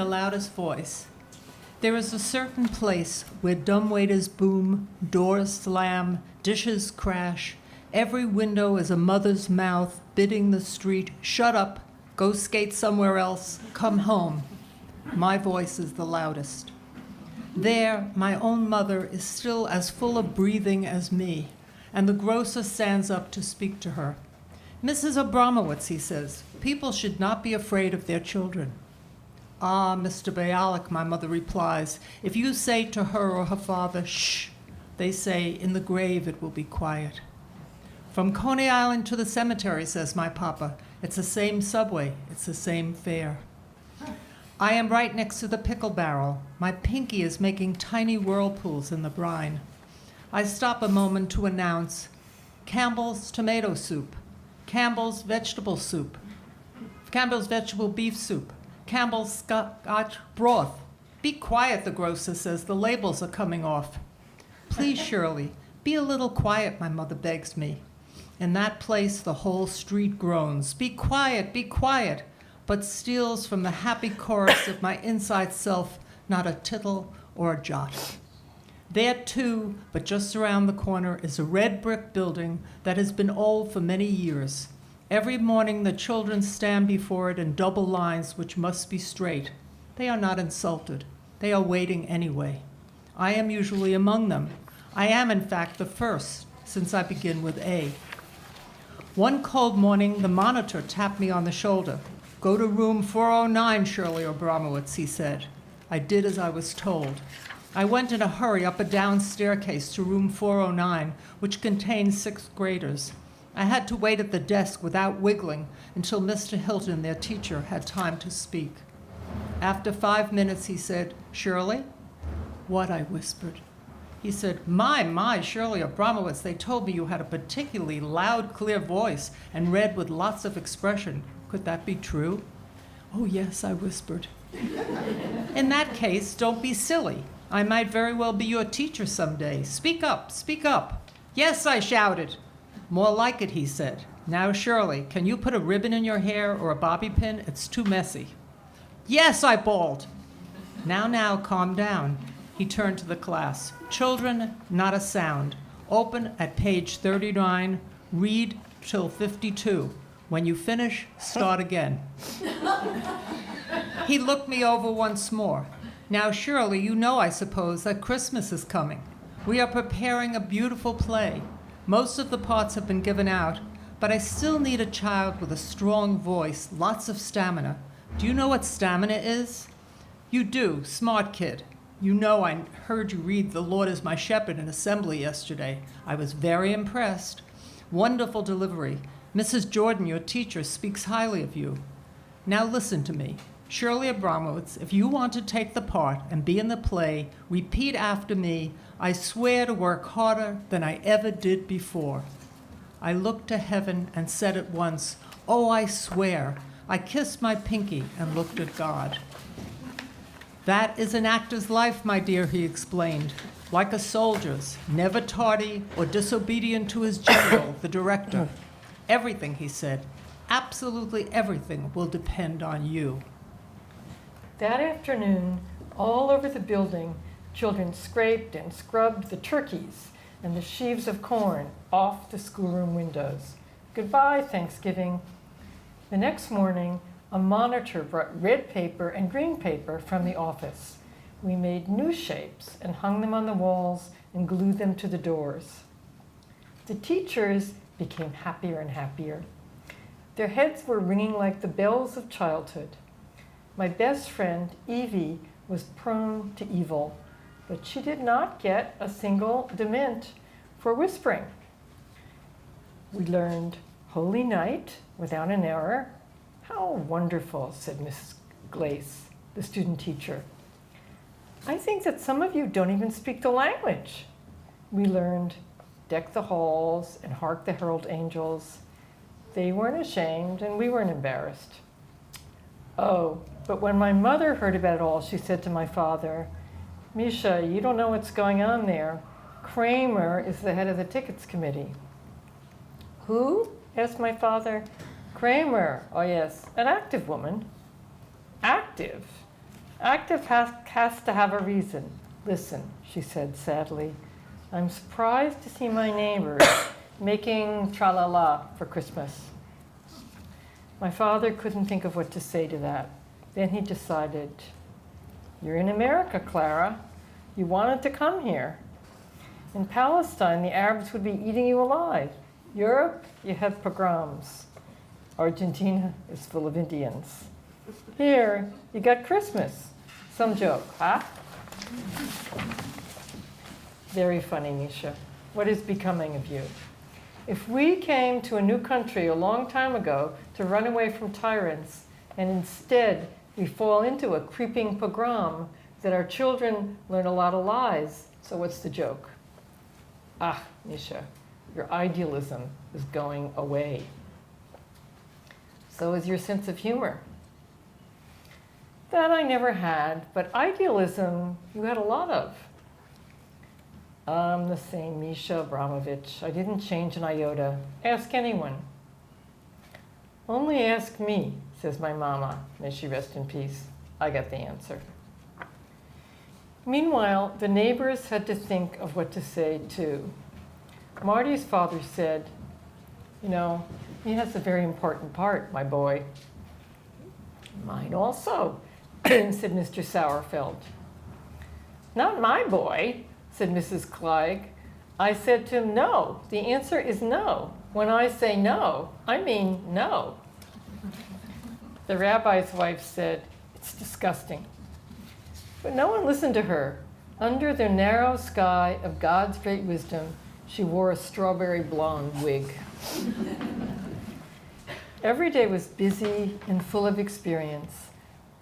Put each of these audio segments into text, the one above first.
The loudest voice. There is a certain place where dumbwaiters boom, doors slam, dishes crash. Every window is a mother's mouth bidding the street, shut up, go skate somewhere else, come home. My voice is the loudest. There, my own mother is still as full of breathing as me, and the grocer stands up to speak to her. Mrs. Abramowitz, he says, people should not be afraid of their children. Ah, Mr. Bialik, my mother replies, if you say to her or her father, shh, they say, in the grave it will be quiet. From Coney Island to the cemetery, says my papa, it's the same subway, it's the same fare. I am right next to the pickle barrel. My pinky is making tiny whirlpools in the brine. I stop a moment to announce, Campbell's tomato soup, Campbell's vegetable soup, Campbell's vegetable beef soup, Campbell's Scotch broth. Be quiet, the grocer says, the labels are coming off. Please, Shirley, be a little quiet, my mother begs me. In that place, the whole street groans, be quiet, but steals from the happy chorus of my inside self not a tittle or a jot. There too, but just around the corner, is a red brick building that has been old for many years. Every morning the children stand before it in double lines which must be straight. They are not insulted. They are waiting anyway. I am usually among them. I am, in fact, the first, since I begin with A. One cold morning, the monitor tapped me on the shoulder. Go to room 409, Shirley Abramowitz, he said. I did as I was told. I went in a hurry up a down staircase to room 409, which contained sixth graders. I had to wait at the desk without wiggling until Mr. Hilton, their teacher, had time to speak. After 5 minutes, he said, Shirley? What? I whispered. He said, my, Shirley Abramowitz, they told me you had a particularly loud, clear voice and read with lots of expression. Could that be true? Oh, yes, I whispered. In that case, don't be silly. I might very well be your teacher someday. Speak up, speak up. Yes, I shouted. More like it, he said. Now, Shirley, can you put a ribbon in your hair or a bobby pin? It's too messy. Yes, I bawled. Now, calm down. He turned to the class. Children, not a sound. Open at page 39. Read till 52. When you finish, start again. He looked me over once more. Now, Shirley, you know, I suppose, that Christmas is coming. We are preparing a beautiful play. Most of the parts have been given out, but I still need a child with a strong voice, lots of stamina. Do you know what stamina is? You do, smart kid. You know I heard you read The Lord is My Shepherd in assembly yesterday. I was very impressed. Wonderful delivery. Mrs. Jordan, your teacher, speaks highly of you. Now listen to me. Shirley Abramowitz, if you want to take the part and be in the play, repeat after me, I swear to work harder than I ever did before. I looked to heaven and said at once, oh, I swear. I kissed my pinky and looked at God. That is an actor's life, my dear, he explained. Like a soldier's, never tardy or disobedient to his general, the director. Everything, he said, absolutely everything will depend on you. That afternoon, all over the building, children scraped and scrubbed the turkeys and the sheaves of corn off the schoolroom windows. Goodbye, Thanksgiving. The next morning, a monitor brought red paper and green paper from the office. We made new shapes and hung them on the walls and glued them to the doors. The teachers became happier and happier. Their heads were ringing like the bells of childhood. My best friend, Evie, was prone to evil, but she did not get a single dement for whispering. We learned Holy Night without an error. How wonderful, said Mrs. Glace, the student teacher. I think that some of you don't even speak the language. We learned Deck the Halls and Hark the Herald Angels. They weren't ashamed and we weren't embarrassed. Oh, but when my mother heard about it all, she said to my father, Misha, you don't know what's going on there. Kramer is the head of the tickets committee. Who? Asked my father. Kramer. Oh yes, an active woman. Active? Active has to have a reason. Listen, she said sadly. I'm surprised to see my neighbors making tra-la-la for Christmas. My father couldn't think of what to say to that. Then he decided, you're in America, Clara. You wanted to come here. In Palestine, the Arabs would be eating you alive. Europe, you have pogroms. Argentina is full of Indians. Here, you got Christmas. Some joke, huh? Very funny, Misha. What is becoming of you? If we came to a new country a long time ago to run away from tyrants, and instead we fall into a creeping pogrom, that our children learn a lot of lies, so what's the joke? Ah, Misha, your idealism is going away. So is your sense of humor. That I never had, but idealism you had a lot of. I'm the same Misha Abramovich. I didn't change an iota. Ask anyone. Only ask me, says my mama. May she rest in peace. I got the answer. Meanwhile, the neighbors had to think of what to say, too. Marty's father said, you know, he has a very important part, my boy. Mine also, said Mr. Sauerfeld. Not my boy, said Mrs. Kleig. I said to him, no. The answer is no. When I say no, I mean no. The rabbi's wife said, it's disgusting. But no one listened to her. Under the narrow sky of God's great wisdom, she wore a strawberry blonde wig. Every day was busy and full of experience.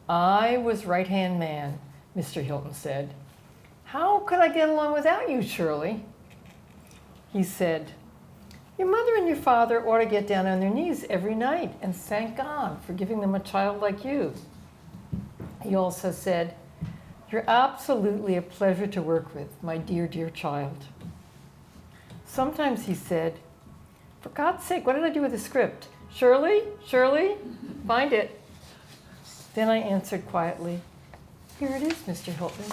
I was right-hand man, Mr. Hilton said. How could I get along without you, Shirley? He said, your mother and your father ought to get down on their knees every night and thank God for giving them a child like you. He also said, you're absolutely a pleasure to work with, my dear, dear child. Sometimes he said, for God's sake, what did I do with the script? Shirley, Shirley, find it. Then I answered quietly, here it is, Mr. Hilton.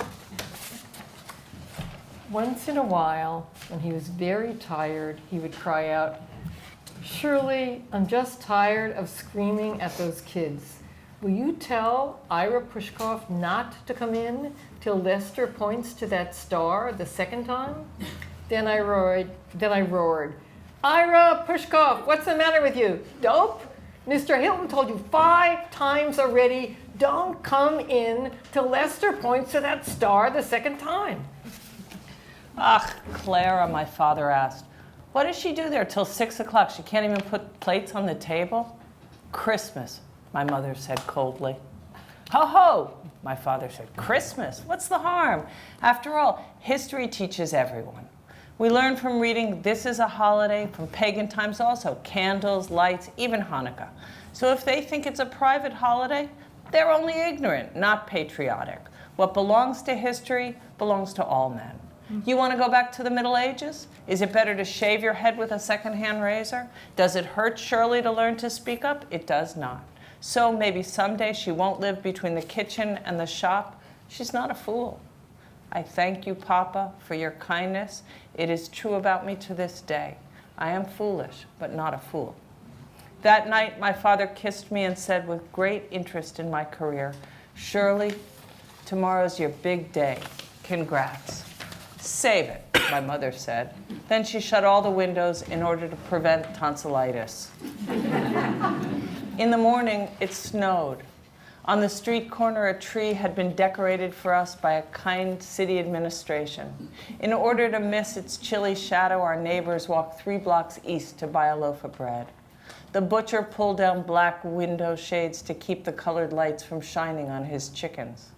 Once in a while, when he was very tired, he would cry out, Shirley, I'm just tired of screaming at those kids. Will you tell Ira Pushkoff not to come in till Lester points to that star the second time? Then I roared, Ira Pushkoff, what's the matter with you? Dope? Mr. Hilton told you 5 times already, don't come in till Lester points to that star the second time. Ach, Clara, my father asked, what does she do there till 6 o'clock? She can't even put plates on the table? Christmas, my mother said coldly. Ho ho, my father said. Christmas, what's the harm? After all, history teaches everyone. We learn from reading This Is a Holiday, from pagan times also, candles, lights, even Hanukkah. So if they think it's a private holiday, they're only ignorant, not patriotic. What belongs to history belongs to all men. You want to go back to the Middle Ages? Is it better to shave your head with a second-hand razor? Does it hurt Shirley to learn to speak up? It does not. So maybe someday she won't live between the kitchen and the shop. She's not a fool. I thank you, Papa, for your kindness. It is true about me to this day. I am foolish, but not a fool. That night, my father kissed me and said with great interest in my career, Shirley, tomorrow's your big day. Congrats. Save it, my mother said. Then she shut all the windows in order to prevent tonsillitis. In the morning, it snowed. On the street corner, a tree had been decorated for us by a kind city administration. In order to miss its chilly shadow, our neighbors walked 3 blocks east to buy a loaf of bread. The butcher pulled down black window shades to keep the colored lights from shining on his chickens.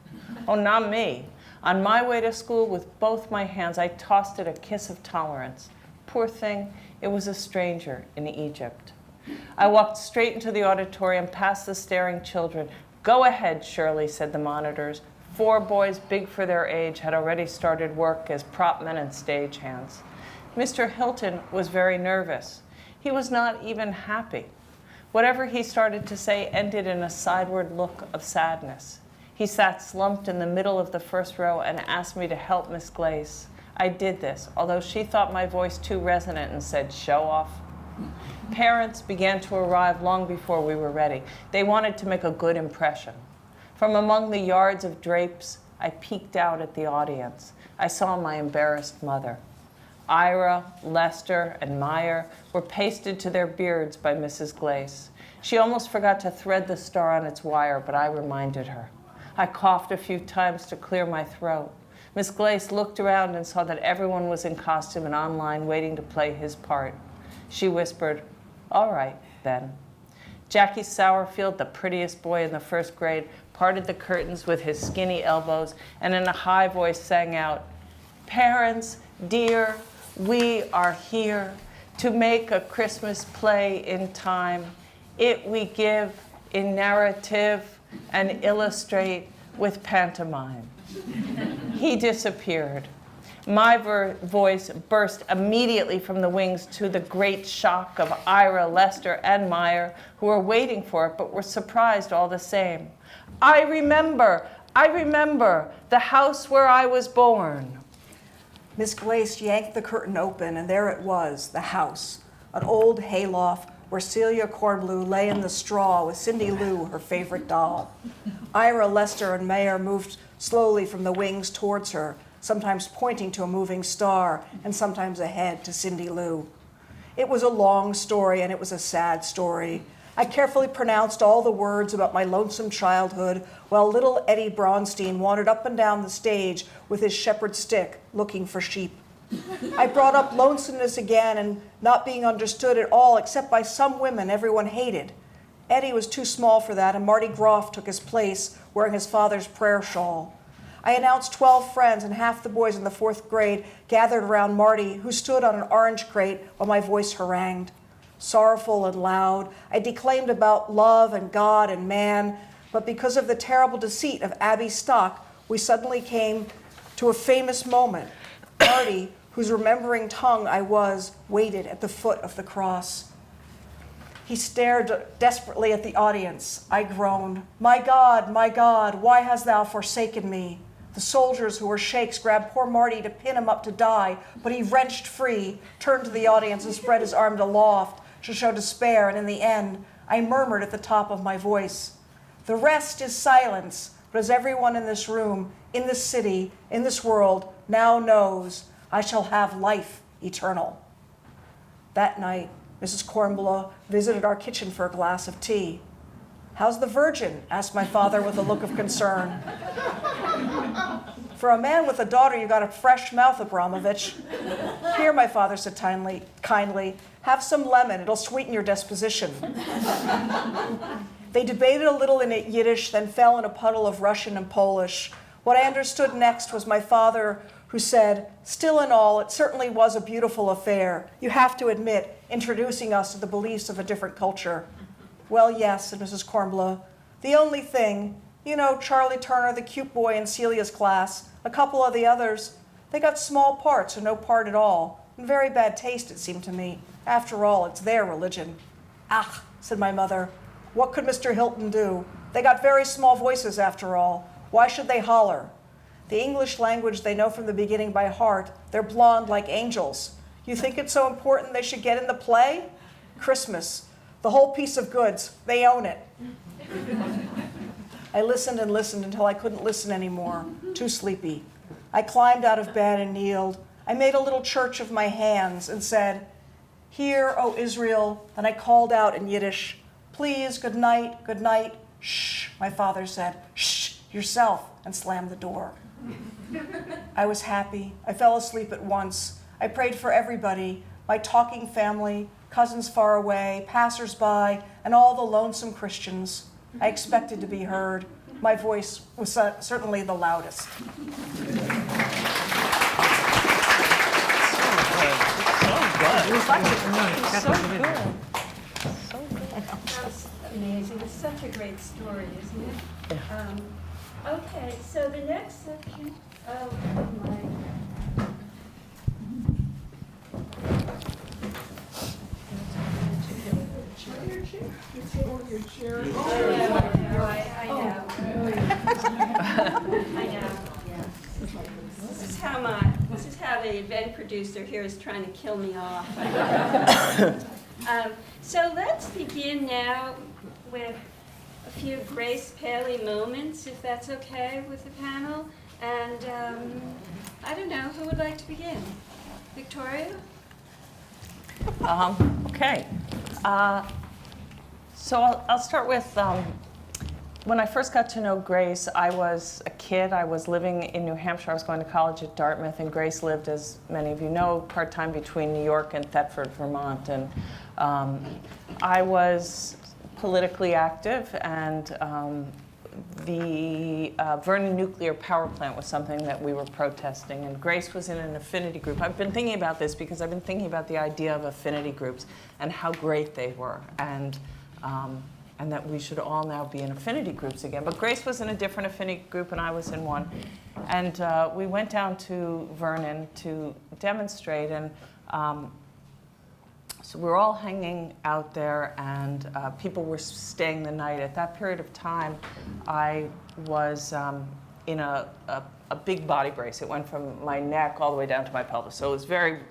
Oh, not me. On my way to school, with both my hands, I tossed it a kiss of tolerance. Poor thing, it was a stranger in Egypt. I walked straight into the auditorium, past the staring children. Go ahead, Shirley, said the monitors. 4 boys, big for their age, had already started work as prop men and stagehands. Mr. Hilton was very nervous. He was not even happy. Whatever he started to say ended in a sideward look of sadness. He sat slumped in the middle of the first row and asked me to help Miss Glace. I did this, although she thought my voice too resonant and said, "Show off." Parents began to arrive long before we were ready. They wanted to make a good impression. From among the yards of drapes, I peeked out at the audience. I saw my embarrassed mother. Ira, Lester, and Meyer were pasted to their beards by Mrs. Glace. She almost forgot to thread the star on its wire, but I reminded her. I coughed a few times to clear my throat. Miss Glace looked around and saw that everyone was in costume and online waiting to play his part. She whispered, "All right, then." Jackie Sourfield, the prettiest boy in the first grade, parted the curtains with his skinny elbows and in a high voice sang out, "Parents, dear, we are here to make a Christmas play in time. It we give in narrative and illustrate with pantomime." He disappeared. My voice burst immediately from the wings to the great shock of Ira, Lester, and Meyer, who were waiting for it but were surprised all the same. I remember the house where I was born." Miss Glace yanked the curtain open, and there it was, the house, an old hayloft where Celia Cornblue lay in the straw with Cindy Lou, her favorite doll. Ira, Lester, and Meyer moved slowly from the wings towards her, sometimes pointing to a moving star and sometimes ahead to Cindy Lou. It was a long story, and it was a sad story. I carefully pronounced all the words about my lonesome childhood while little Eddie Bronstein wandered up and down the stage with his shepherd's stick looking for sheep. I brought up lonesomeness again and not being understood at all except by some women everyone hated. Eddie was too small for that, and Marty Groff took his place wearing his father's prayer shawl. I announced 12 friends, and half the boys in the 4th grade gathered around Marty, who stood on an orange crate while my voice harangued. Sorrowful and loud, I declaimed about love and God and man, but because of the terrible deceit of Abby Stock, we suddenly came to a famous moment. Marty, whose remembering tongue I was, waited at the foot of the cross. He stared desperately at the audience. I groaned, my God, why hast thou forsaken me?" The soldiers who were sheiks grabbed poor Marty to pin him up to die, but he wrenched free, turned to the audience, and spread his arms aloft to show despair, and in the end, I murmured at the top of my voice, "The rest is silence, but as everyone in this room, in this city, in this world, now knows, I shall have life eternal." That night, Mrs. Cornblow visited our kitchen for a glass of tea. "How's the Virgin?" asked my father with a look of concern. "For a man with a daughter, you got a fresh mouth, Abramovich." "Here," my father said kindly, "have some lemon. It'll sweeten your disposition." They debated a little in Yiddish, then fell in a puddle of Russian and Polish. What I understood next was my father, who said, "Still in all, it certainly was a beautiful affair. You have to admit, introducing us to the beliefs of a different culture." "Well, yes," said Mrs. Cornblow. "The only thing, you know, Charlie Turner, the cute boy in Celia's class, a couple of the others, they got small parts or no part at all. In very bad taste, it seemed to me. After all, it's their religion." "Ach," said my mother, "what could Mr. Hilton do? They got very small voices after all. Why should they holler? The English language they know from the beginning by heart. They're blonde like angels. You think it's so important they should get in the play? Christmas, the whole piece of goods, they own it." I listened and listened until I couldn't listen anymore, too sleepy. I climbed out of bed and kneeled. I made a little church of my hands and said, "Hear, O Israel." Then I called out in Yiddish, "Please, good night, good night." "Shh," my father said, "shh, yourself," and slammed the door. I was happy. I fell asleep at once. I prayed for everybody, my talking family, cousins far away, passers-by, and all the lonesome Christians. I expected to be heard. My voice was certainly the loudest. That's amazing. It's such a great story, isn't it? Okay, so the next section. Oh my. I know. I know. This is how the event producer here is trying to kill me off. So let's begin now with a few Grace Paley moments, if that's okay with the panel. And I don't know, who would like to begin? Victoria? Okay. So I'll start with when I first got to know Grace, I was a kid. I was living in New Hampshire. I was going to college at Dartmouth, and Grace lived, as many of you know, part-time between New York and Thetford, Vermont. And I was politically active, and the Vernon nuclear power plant was something that we were protesting, and Grace was in an affinity group. I've been thinking about this because I've been thinking about the idea of affinity groups and how great they were, and that we should all now be in affinity groups again. But Grace was in a different affinity group, and I was in one. And we went down to Vernon to demonstrate, and so we were all hanging out there, and people were staying the night. At that period of time, I was in a big body brace. It went from my neck all the way down to my pelvis. So it was very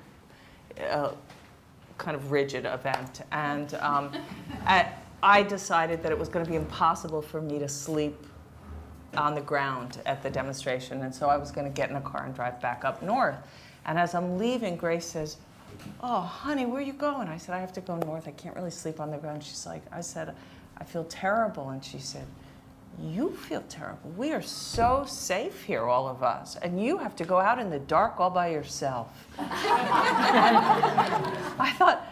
kind of rigid event. And I decided that it was going to be impossible for me to sleep on the ground at the demonstration. And so I was going to get in a car and drive back up north. And as I'm leaving, Grace says, "Oh, honey, where are you going?" I said, "I have to go north. I can't really sleep on the ground." She's like, I said, "I feel terrible." And she said, "You feel terrible? We are so safe here, all of us. And you have to go out in the dark all by yourself." And I thought,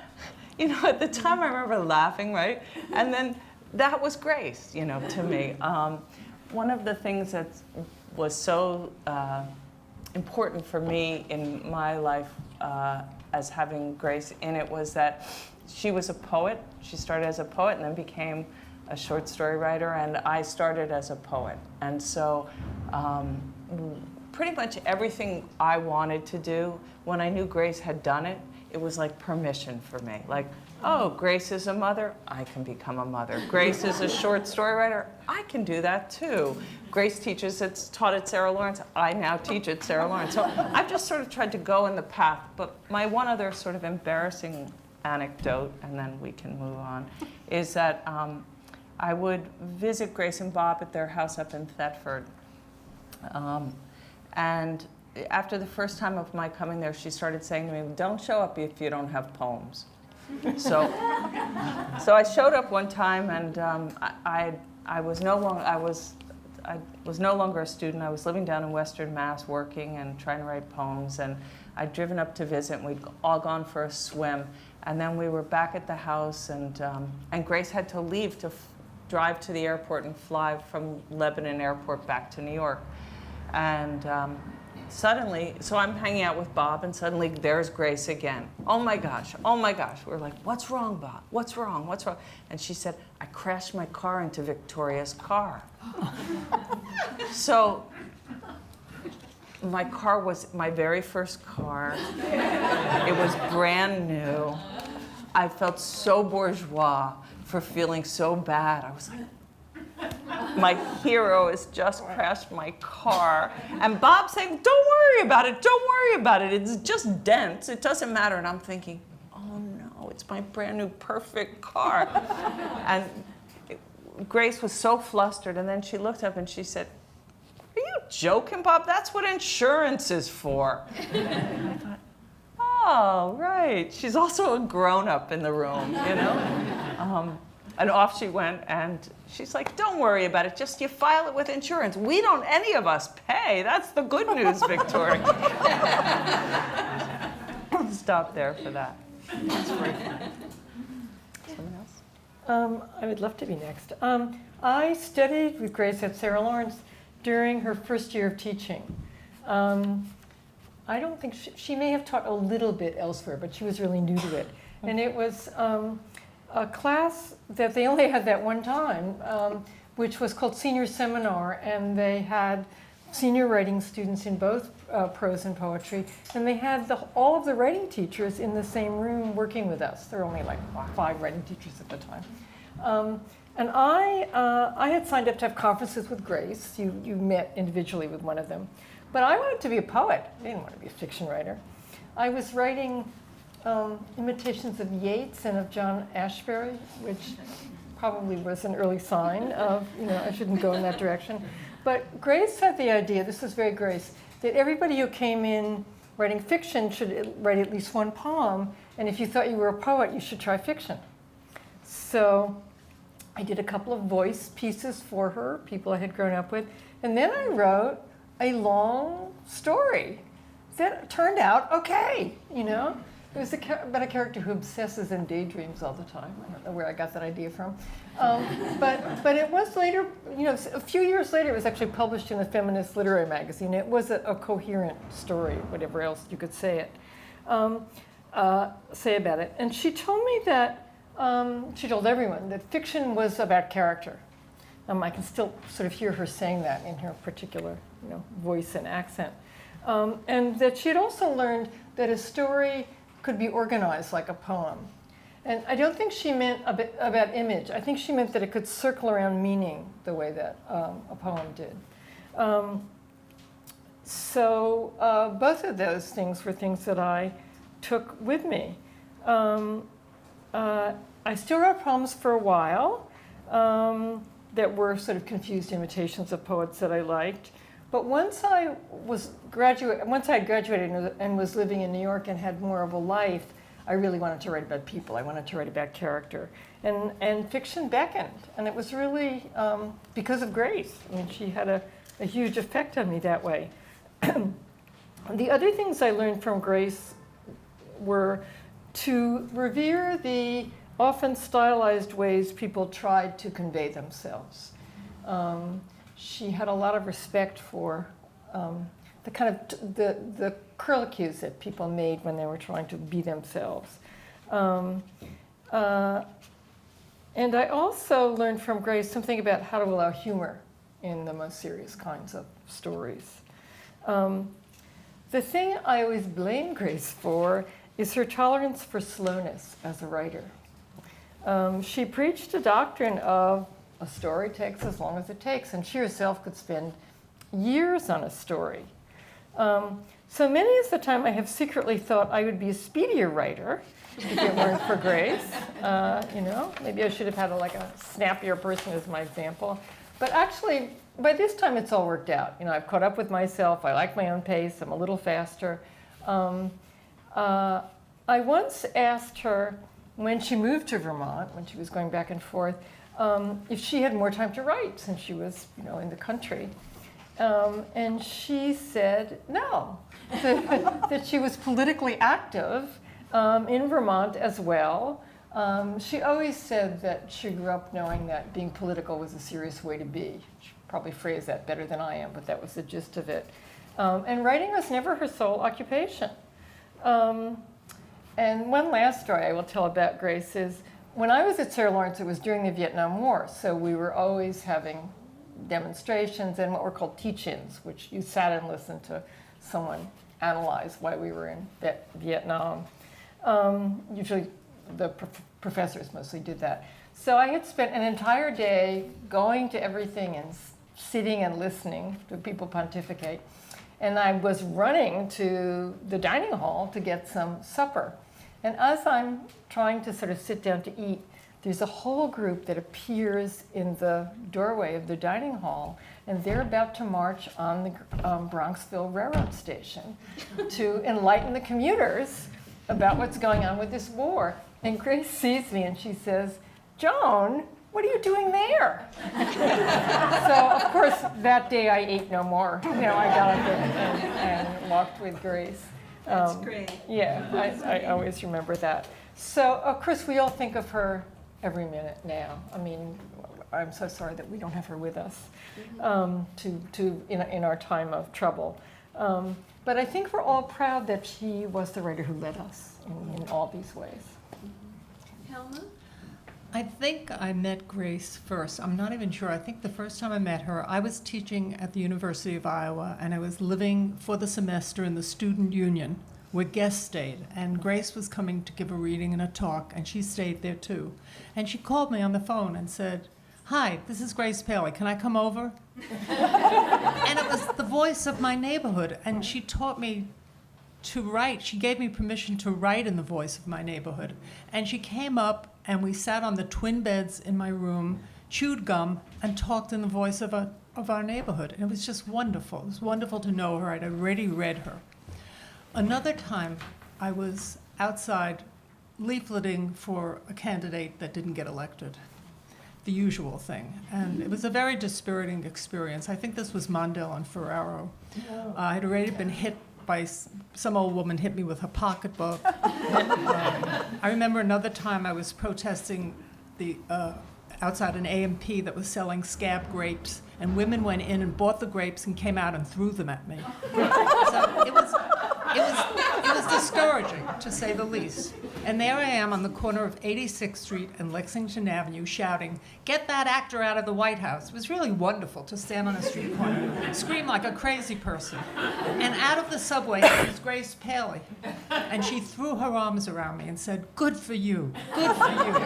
you know, at the time I remember laughing, right? And then that was Grace, you know, to me. One of the things that was so important for me in my life as having Grace in it was that she was a poet. She started as a poet and then became a short story writer, and I started as a poet. And so pretty much everything I wanted to do, when I knew Grace had done it, it was like permission for me. Like, oh, Grace is a mother, I can become a mother. Grace is a short story writer, I can do that too. Grace taught at Sarah Lawrence, I now teach at Sarah Lawrence. So I've just sort of tried to go in the path. But my one other sort of embarrassing anecdote, and then we can move on, is that I would visit Grace and Bob at their house up in Thetford. And after the first time of my coming there, she started saying to me, "Don't show up if you don't have poems." So I showed up one time, and I was no longer a student. I was living down in Western Mass, working and trying to write poems. And I'd driven up to visit, and we'd all gone for a swim. And then we were back at the house, and Grace had to leave to drive to the airport and fly from Lebanon Airport back to New York. And suddenly, so I'm hanging out with Bob, and suddenly there's Grace again. Oh my gosh, oh my gosh. We're like, "What's wrong, Bob? What's wrong? What's wrong?" And she said, "I crashed my car into Victoria's car." So my car was my very first car. It was brand new. I felt so bourgeois for feeling so bad. I was like, my hero has just crashed my car. And Bob's saying, "Don't worry about it, don't worry about it. It's just dents, it doesn't matter." And I'm thinking, oh no, it's my brand new perfect car. And Grace was so flustered, and then she looked up and she said, "Are you joking, Bob? That's what insurance is for." I thought, oh, right. She's also a grown-up in the room, you know? And off she went, and she's like, "Don't worry about it. Just you file it with insurance. We don't, any of us, pay. That's the good news, Victoria." Stop there for that. That's great. Someone else? I would love to be next. I studied with Grace at Sarah Lawrence during her first year of teaching. I don't think she may have taught a little bit elsewhere, but she was really new to it. And it was a class that they only had that one time, which was called Senior Seminar, and they had senior writing students in both prose and poetry, and they had all of the writing teachers in the same room working with us. There were only like 5 writing teachers at the time. And I had signed up to have conferences with Grace. You met individually with one of them. But I wanted to be a poet. I didn't want to be a fiction writer. I was writing imitations of Yeats and of John Ashbery, which probably was an early sign of, I shouldn't go in that direction. But Grace had the idea, this was very Grace, that everybody who came in writing fiction should write at least one poem, and if you thought you were a poet, you should try fiction. So I did a couple of voice pieces for her, people I had grown up with, and then I wrote a long story that turned out okay, It was about a character who obsesses and daydreams all the time. I don't know where I got that idea from. But it was later, a few years later, it was actually published in a feminist literary magazine. It was a coherent story, whatever else you could say about it. And she told me that, she told everyone that fiction was about character. I can still sort of hear her saying that in her particular voice and accent. And that she had also learned that a story could be organized like a poem. And I don't think she meant about image. I think she meant that it could circle around meaning the way that a poem did. So both of those things were things that I took with me. I still wrote poems for a while that were sort of confused imitations of poets that I liked. But once I had graduated and was living in New York and had more of a life, I really wanted to write about people. I wanted to write about character. And fiction beckoned. And it was really because of Grace. I mean, she had a huge effect on me that way. The other things I learned from Grace were to revere the often stylized ways people tried to convey themselves. She had a lot of respect for the kind of the curlicues that people made when they were trying to be themselves. And I also learned from Grace something about how to allow humor in the most serious kinds of stories. The thing I always blame Grace for is her tolerance for slowness as a writer. She preached a doctrine of a story takes as long as it takes, and she herself could spend years on a story. So many of the time I have secretly thought I would be a speedier writer if it weren't for Grace. Maybe I should have had a snappier person as my example. But actually, by this time it's all worked out. I've caught up with myself. I like my own pace. I'm a little faster. I once asked her, when she moved to Vermont, when she was going back and forth, if she had more time to write since she was, in the country. And she said no, that she was politically active in Vermont as well. She always said that she grew up knowing that being political was a serious way to be. She probably phrased that better than I am, but that was the gist of it. And writing was never her sole occupation. And one last story I will tell about Grace is, when I was at Sarah Lawrence, it was during the Vietnam War, so we were always having demonstrations and what were called teach-ins, which you sat and listened to someone analyze why we were in Vietnam. Usually the professors mostly did that. So I had spent an entire day going to everything and sitting and listening to people pontificate. And I was running to the dining hall to get some supper. And as I'm trying to sort of sit down to eat, there's a whole group that appears in the doorway of the dining hall, and they're about to march on the Bronxville Railroad Station to enlighten the commuters about what's going on with this war. And Grace sees me and she says, "Joan, what are you doing there?" So, of course, that day I ate no more. I got up and walked with Grace. That's great. Yeah, I always remember that. So, of course, we all think of her every minute now. I mean, I'm so sorry that we don't have her with us in our time of trouble. But I think we're all proud that she was the writer who led us in all these ways. Hilma? I think I met Grace first. I'm not even sure. I think the first time I met her, I was teaching at the University of Iowa, and I was living for the semester in the student union where guests stayed. And Grace was coming to give a reading and a talk, and she stayed there too. And she called me on the phone and said, "Hi, this is Grace Paley. Can I come over?" And it was the voice of my neighborhood, and she taught me to write. She gave me permission to write in the voice of my neighborhood. And she came up, and we sat on the twin beds in my room, chewed gum, and talked in the voice of our neighborhood. And it was just wonderful. It was wonderful to know her. I'd already read her. Another time, I was outside leafleting for a candidate that didn't get elected. The usual thing. And it was a very dispiriting experience. I think this was Mondale and Farrar. I had already been hit by some old woman hit me with her pocketbook. I remember another time I was protesting outside an A&P that was selling scab grapes, and women went in and bought the grapes and came out and threw them at me. So it was discouraging, to say the least. And there I am on the corner of 86th Street and Lexington Avenue shouting, "Get that actor out of the White House." It was really wonderful to stand on a street corner, scream like a crazy person. And out of the subway was Grace Paley. And she threw her arms around me and said, "Good for you, good for you."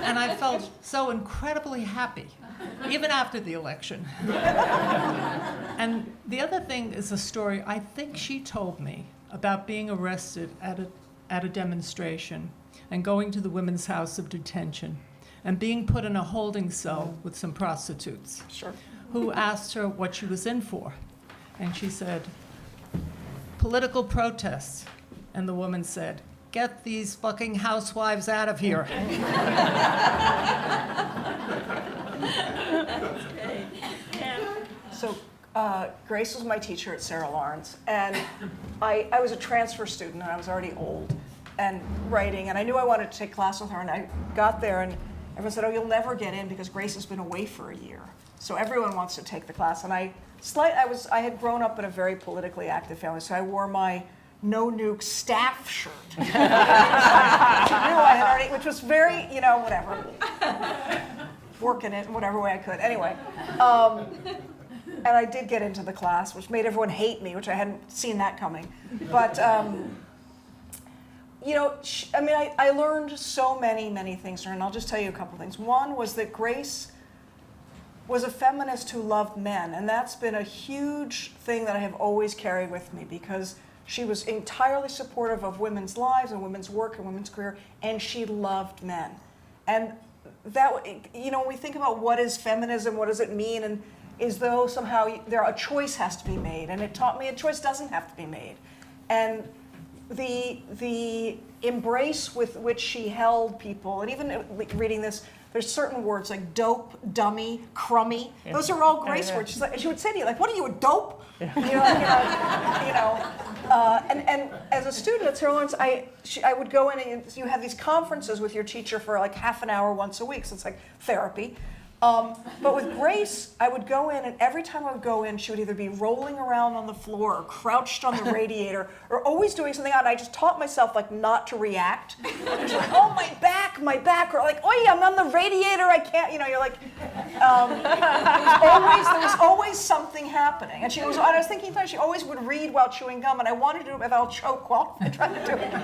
And I felt so incredibly happy, even after the election. And the other thing is a story I think she told me about being arrested at a demonstration and going to the Women's House of Detention and being put in a holding cell with some prostitutes who asked her what she was in for. And she said, "Political protests." And the woman said, "Get these fucking housewives out of here." So Grace was my teacher at Sarah Lawrence, and I was a transfer student, and I was already old and writing, and I knew I wanted to take class with her, and I got there, and everyone said, "Oh, you'll never get in because Grace has been away for a year. So everyone wants to take the class." And I had grown up in a very politically active family, so I wore my No Nuke staff shirt. I knew I had already, which was very, whatever, working it in whatever way I could. Anyway. And I did get into the class, which made everyone hate me, which I hadn't seen that coming. But, I learned so many things from her, and I'll just tell you a couple things. One was that Grace was a feminist who loved men, and that's been a huge thing that I have always carried with me, because she was entirely supportive of women's lives and women's work and women's career, and she loved men. And that, when we think about what is feminism, what does it mean, and is though somehow a choice has to be made, and it taught me a choice doesn't have to be made. And the embrace with which she held people, and even reading this, there's certain words like dope, dummy, crummy. Yeah. Those are all Grace words. She would say to you, like, "What are you, a dope?" And as a student at Sarah Lawrence, I would go in, and you have these conferences with your teacher for like half an hour once a week, so it's like therapy. But with Grace, I would go in, and every time I would go in, she would either be rolling around on the floor or crouched on the radiator or always doing something odd. And I just taught myself like not to react. She's like, "Oh, my back," or like, "Oh, yeah, I'm on the radiator, I can't," you're like, there was always something happening. And I was thinking, she always would read while chewing gum, and I wanted to do it without choke while I tried to do it.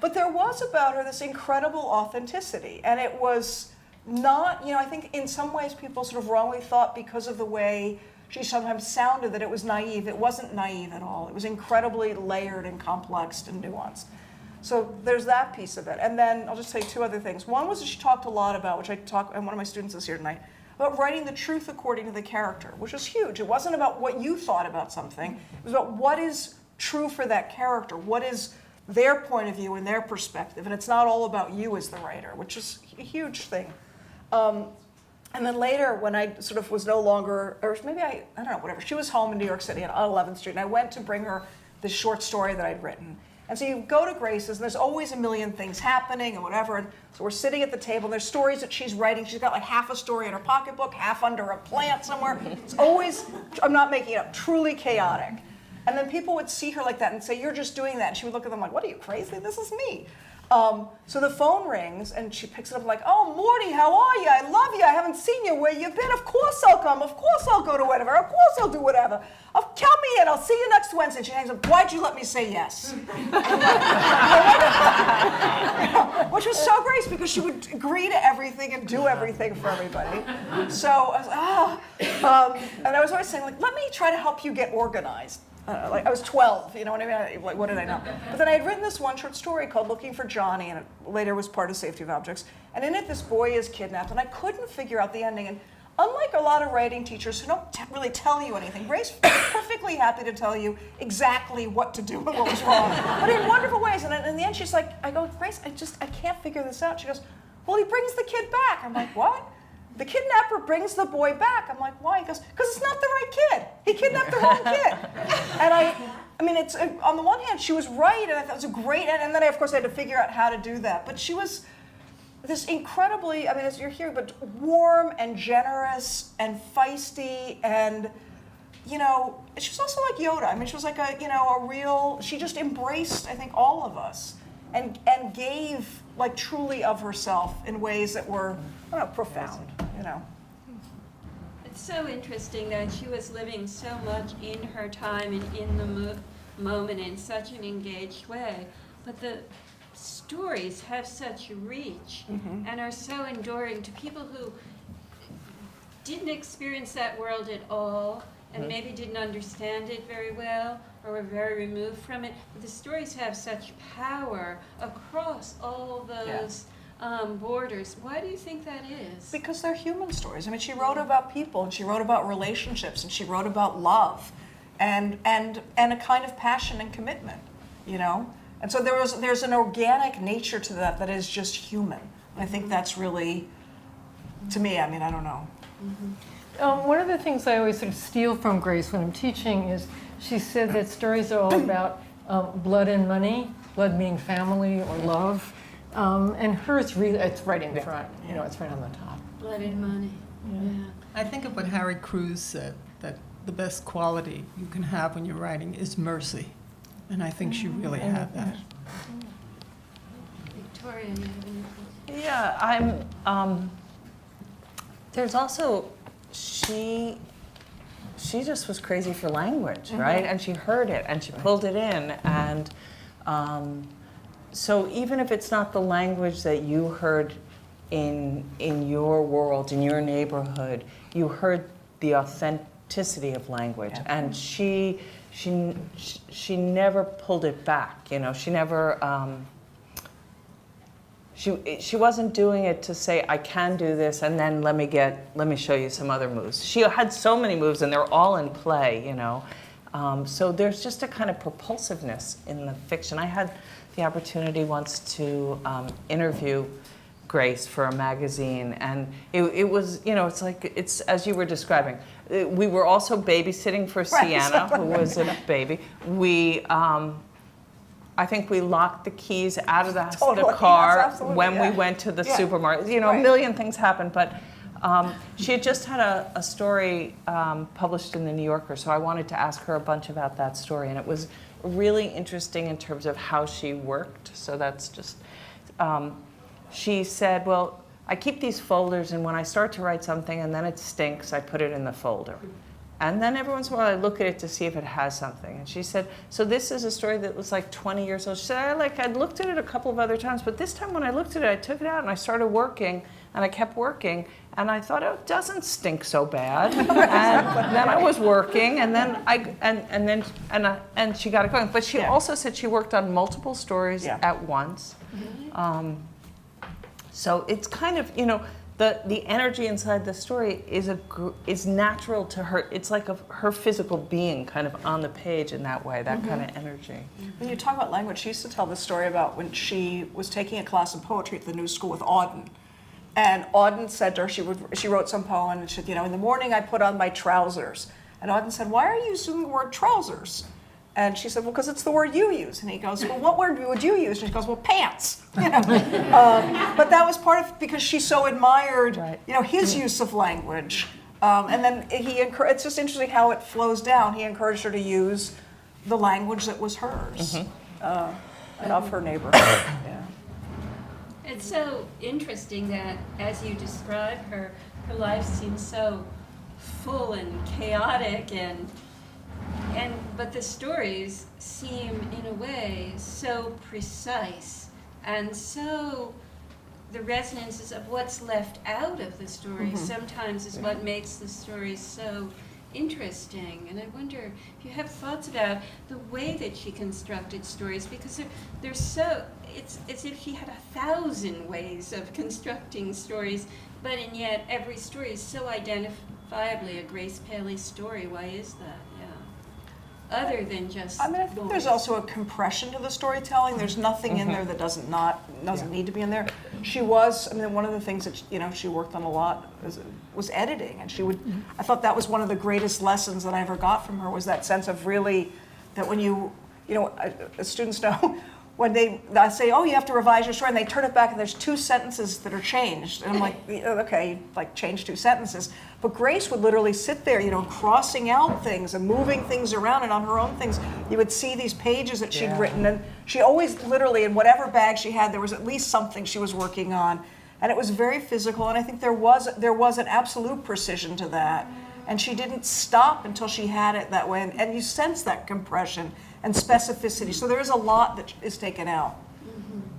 But there was about her this incredible authenticity, and it was not, I think in some ways people sort of wrongly thought because of the way she sometimes sounded that it was naive. It wasn't naive at all. It was incredibly layered and complex and nuanced. So there's that piece of it. And then I'll just say two other things. One was that she talked a lot about, which and one of my students is here tonight, about writing the truth according to the character, which was huge. It wasn't about what you thought about something. It was about what is true for that character, what is their point of view and their perspective. And it's not all about you as the writer, which is a huge thing. And then later, when I sort of was no longer, or maybe I don't know, whatever. She was home in New York City on 11th Street, and I went to bring her this short story that I'd written. And so you go to Grace's, and there's always a million things happening and whatever. And so we're sitting at the table, and there's stories that she's writing. She's got like half a story in her pocketbook, half under a plant somewhere. It's always, I'm not making it up, truly chaotic. And then people would see her like that and say, "You're just doing that." And she would look at them like, "What, are you crazy? This is me." So the phone rings, and she picks it up like, "Oh, Morty, how are you? I love you. I haven't seen you. Where you been? Of course I'll come. Of course I'll go to whatever. Of course I'll do whatever. Count me in. I'll see you next Wednesday." And she hangs up. "Why'd you let me say yes?" which was so great because she would agree to everything and do everything for everybody. So I was and I was always saying, like, let me try to help you get organized. Like I was 12, you know what I mean? Like, what did I know? But then I had written this one short story called Looking for Johnny, and it later was part of Safety of Objects. And in it, this boy is kidnapped, and I couldn't figure out the ending. And unlike a lot of writing teachers who don't really tell you anything, Grace was perfectly happy to tell you exactly what to do and what was wrong, but in wonderful ways. And in the end, she's like, I go, Grace, I can't figure this out. She goes, well, he brings the kid back. I'm like, what? The kidnapper brings the boy back. I'm like, why? He goes, because it's not the right kid. He kidnapped the wrong kid. And I mean, it's on the one hand, she was right, and I thought it was a great end. And then, of course, I had to figure out how to do that. But she was this incredibly, I mean, as you're hearing, but warm and generous and feisty, and you know, she was also like Yoda. I mean, she was like a real. She just embraced, I think, all of us, and gave like truly of herself in ways that were, I don't know, profound. You know. It's so interesting that she was living so much in her time and in the moment in such an engaged way, but the stories have such reach and are so enduring to people who didn't experience that world at all and maybe didn't understand it very well or were very removed from it. But the stories have such power across all those borders. Why do you think that is? Because they're human stories. I mean, she wrote about people, and she wrote about relationships, and she wrote about love, and a kind of passion and commitment, you know? And so there's an organic nature to that is just human. And I think that's really, to me, I mean, I don't know. One of the things I always sort of steal from Grace when I'm teaching is she said that stories are all about blood and money, blood meaning family or love. And hers really, it's right in front, you know, it's right on the top. Blood and money. Yeah. I think of what Harry Crews said, that the best quality you can have when you're writing is mercy. And I think she really had that. Victoria, you have anything? Yeah, I'm. There's also she just was crazy for language, right? And she heard it and she pulled it in, and so even if it's not the language that you heard in your world, in your neighborhood, you heard the authenticity of language, and she never pulled it back. You know, she never. She wasn't doing it to say, I can do this, and then let me show you some other moves. She had so many moves, and they're all in play, you know. So there's just a kind of propulsiveness in the fiction. I had the opportunity once to interview Grace for a magazine, and it was, you know, it's as you were describing. We were also babysitting for Sienna, who was a baby. I think we locked the keys out of the car when we went to the supermarket. You know, a million things happened, but she had just had a story published in the New Yorker, so I wanted to ask her a bunch about that story, and it was really interesting in terms of how she worked. So that's just, she said, well, I keep these folders, and when I start to write something and then it stinks, I put it in the folder. And then every once in a while I look at it to see if it has something. And she said, so this is a story that was like 20 years old. She said, I'd looked at it a couple of other times, but this time when I looked at it, I took it out and I started working, and I kept working, and I thought, oh, it doesn't stink so bad. And then I was working, and then and she got it going. But she also said she worked on multiple stories at once. So it's kind of, you know, the energy inside the story is natural to her. It's like her physical being kind of on the page in that way, that kind of energy. When you talk about language, she used to tell this story about when she was taking a class of poetry at the New School with Auden. And Auden said to her, she wrote some poem, and she said, you know, in the morning I put on my trousers. And Auden said, why are you using the word trousers? And she said, well, because it's the word you use. And he goes, well, what word would you use? And she goes, well, pants. You know? But that was part of, because she so admired, you know, his use of language. And then it's just interesting how it flows down. He encouraged her to use the language that was hers and of her neighborhood. It's so interesting that, as you describe her life seems so full and chaotic, but the stories seem, in a way, so precise and so the resonances of what's left out of the story sometimes is what makes the story so interesting. And I wonder if you have thoughts about the way that she constructed stories, because they're so, it's as if she had 1,000 ways of constructing stories, but and yet every story is so identifiably a Grace Paley story. Why is that? Other than just I mean, I think there's also a compression to the storytelling. There's nothing in there that doesn't need to be in there. She was, I mean, one of the things that she worked on a lot was editing, and she would. I thought that was one of the greatest lessons that I ever got from her, was that sense of really that when students know. When I say, oh, you have to revise your story, and they turn it back and there's 2 sentences that are changed. And I'm like, okay, like change 2 sentences. But Grace would literally sit there, crossing out things and moving things around, and on her own things, you would see these pages that she'd written. And she always literally, in whatever bag she had, there was at least something she was working on. And it was very physical, and I think there was an absolute precision to that. And she didn't stop until she had it that way. And you sense that compression and specificity. So there is a lot that is taken out.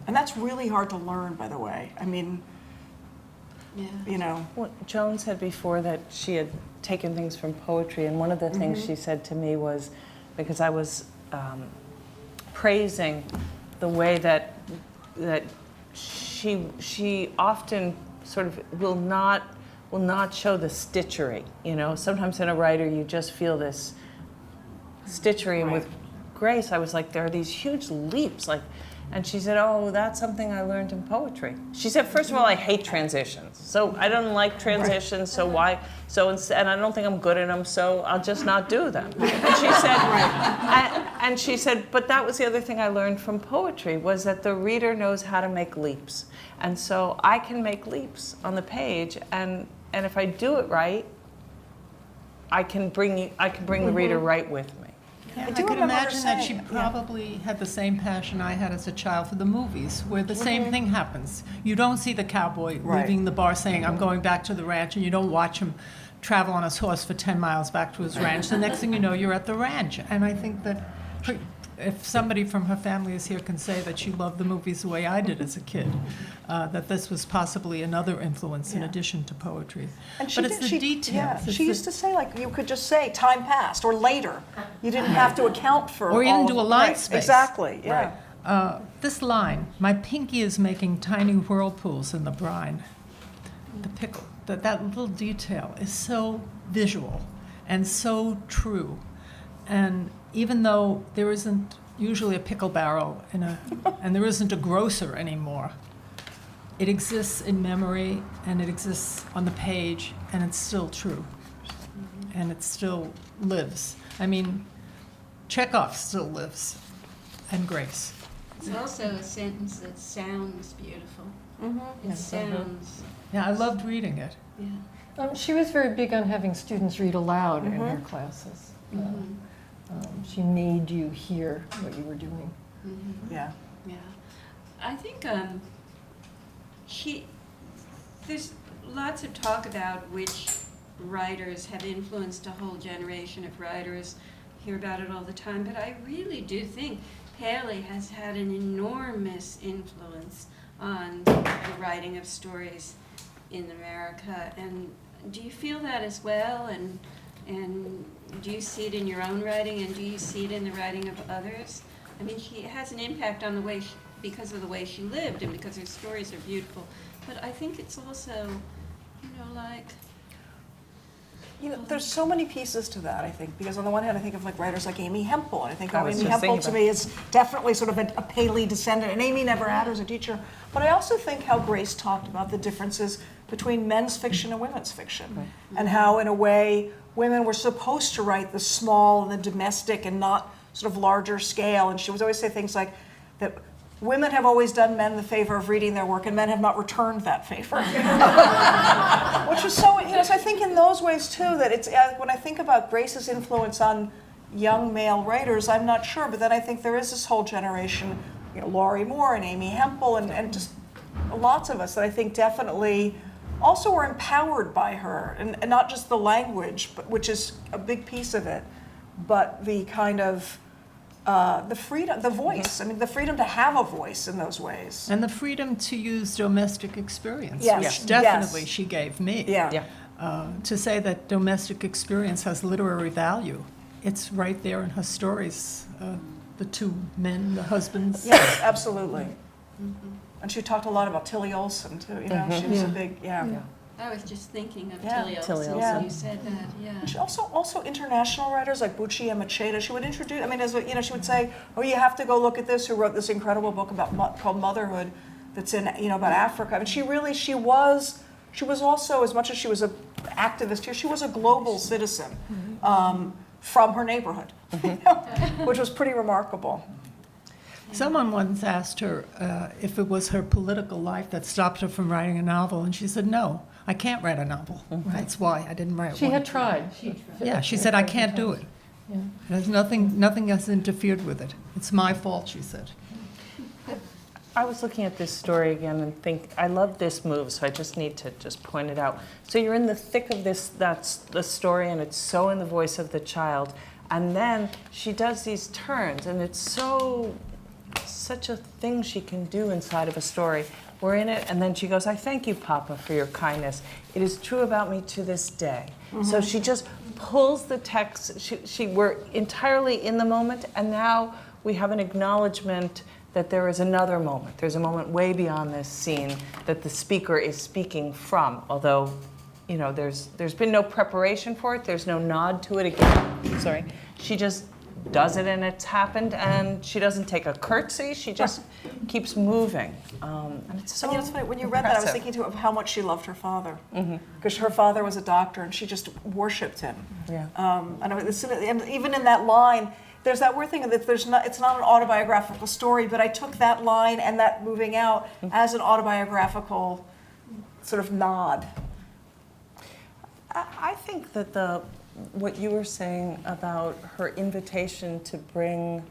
And that's really hard to learn, by the way. I mean, Well, Joan said before that she had taken things from poetry, and one of the things she said to me was, because I was praising the way that she often sort of will not show the stitchery. Sometimes in a writer you just feel this stitchery, and with Grace I was like, there are these huge leaps, and she said, oh, that's something I learned in poetry. She said, first of all, I hate transitions, so I don't like transitions, and I don't think I'm good at them, so I'll just not do them. And she said, but that was the other thing I learned from poetry, was that the reader knows how to make leaps. And so I can make leaps on the page, and if I do it right, I can bring the reader right with me. Yeah, I could imagine that she probably had the same passion I had as a child for the movies, where the same thing happens. You don't see the cowboy leaving the bar saying, I'm going back to the ranch, and you don't watch him travel on his horse for 10 miles back to his ranch. The next thing you know, you're at the ranch. And I think that if somebody from her family is here can say that she loved the movies the way I did as a kid, that this was possibly another influence in addition to poetry. But it's the details. She used to say, you could just say time passed or later. You didn't have to account for or even do a line space. Exactly, yeah. This line, my pinky is making tiny whirlpools in the brine. The pickle, that little detail is so visual and so true. And even though there isn't usually a pickle barrel and there isn't a grocer anymore, it exists in memory and it exists on the page, and it's still true. And it still lives. I mean, Chekhov still lives, and Grace. It's also a sentence that sounds beautiful. It sounds. Yeah, I loved reading it. Yeah. She was very big on having students read aloud in her classes. She made you hear what you were doing. Yeah. I think there's lots of talk about which writers have influenced a whole generation of writers. Hear about it all the time, but I really do think Paley has had an enormous influence on the writing of stories in America. And do you feel that as well? And do you see it in your own writing, and do you see it in the writing of others? I mean, she has an impact on the way because of the way she lived and because her stories are beautiful. But I think it's also, there's so many pieces to that, I think, because on the one hand, I think of writers like Amy Hempel, and I think Amy Hempel to me is definitely sort of a Paley descendant, and Amy never had her as a teacher. But I also think how Grace talked about the differences between men's fiction and women's fiction, and how, in a way, women were supposed to write the small and the domestic and not sort of larger scale. And she would always say things like that women have always done men the favor of reading their work, and men have not returned that favor. Which is so, so I think in those ways too, that it's, when I think about Grace's influence on young male writers, I'm not sure, but then I think there is this whole generation, Laurie Moore and Amy Hempel and just lots of us that I think definitely also were empowered by her, and not just the language, but which is a big piece of it, but the kind of the freedom, the voice. I mean, the freedom to have a voice in those ways. And the freedom to use domestic experience, Yes. which Yes. definitely Yes. she gave me. Yeah. To say that domestic experience has literary value, it's right there in her stories. The two men, the husbands. Yes, absolutely. And she talked a lot about Tilly Olsen, too. You know, she was a big, I was just thinking of Yeah. Tilly Tilly Olsen Olsen. when you said that, yeah. She also international writers like Bucci and Macheda. She would introduce. I mean, she would say, "Oh, you have to go look at this. Who wrote this incredible book called Motherhood, that's in about Africa." I mean, she was also, as much as she was an activist here, she was a global citizen from her neighborhood, which was pretty remarkable. Someone once asked her if it was her political life that stopped her from writing a novel, and she said, "No, I can't write a novel. That's why I didn't write She one." had tried. Yeah, she said, "I can't do it. Yeah. There's nothing has interfered with it. It's my fault," she said. I was looking at this story again and I love this move, so I just need to just point it out. So you're in the thick of that's the story, and it's so in the voice of the child. And then she does these turns, and it's such a thing she can do inside of a story. We're in it, and then she goes, "I thank you, Papa, for your kindness. It is true about me to this day." So she just pulls the text. We're entirely in the moment, and now we have an acknowledgement that there is another moment. There's a moment way beyond this scene that the speaker is speaking from, although, there's been no preparation for it. There's no nod to it again. Sorry. She just does it, and it's happened, and she doesn't take a curtsy. She just keeps moving. And it's so It's funny, when you read that, I was impressive. thinking too of how much she loved her father, because her father was a doctor, and she just worshipped him. Yeah. And even in that line, there's that weird thing that it's not an autobiographical story, but I took that line and that moving out as an autobiographical sort of nod. I think that what you were saying about her invitation to bring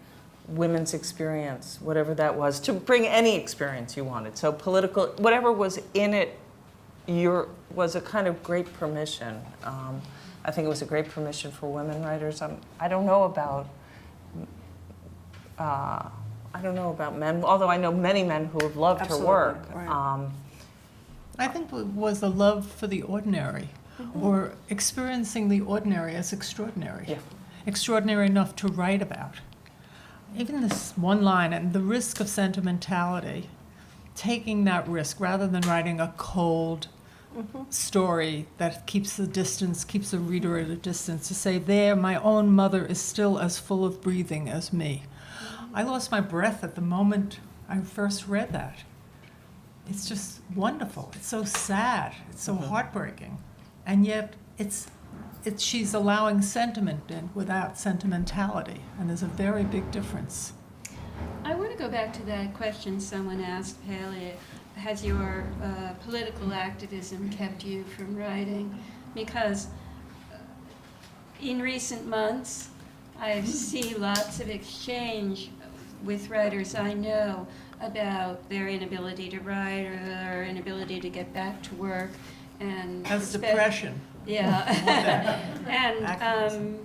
women's experience, whatever that was, to bring any experience you wanted, so political, whatever was in it, was a kind of great permission. I think it was a great permission for women writers. I don't know about men, although I know many men who have loved Absolutely, her work. right. I think it was a love for the ordinary, or experiencing the ordinary as extraordinary. Yeah. Extraordinary enough to write about. Even this one line, and the risk of sentimentality, taking that risk rather than writing a cold story that keeps the reader at a distance, to say, there, my own mother is still as full of breathing as me. I lost my breath at the moment I first read that. It's just wonderful. It's so sad. It's so heartbreaking. And yet she's allowing sentiment in without sentimentality. And there's a very big difference. I want to go back to that question someone asked, Paley. Has your political activism kept you from writing? Because in recent months, I see lots of exchange with writers I know about their inability to write or their inability to get back to work. And That's depression. Yeah. Activism.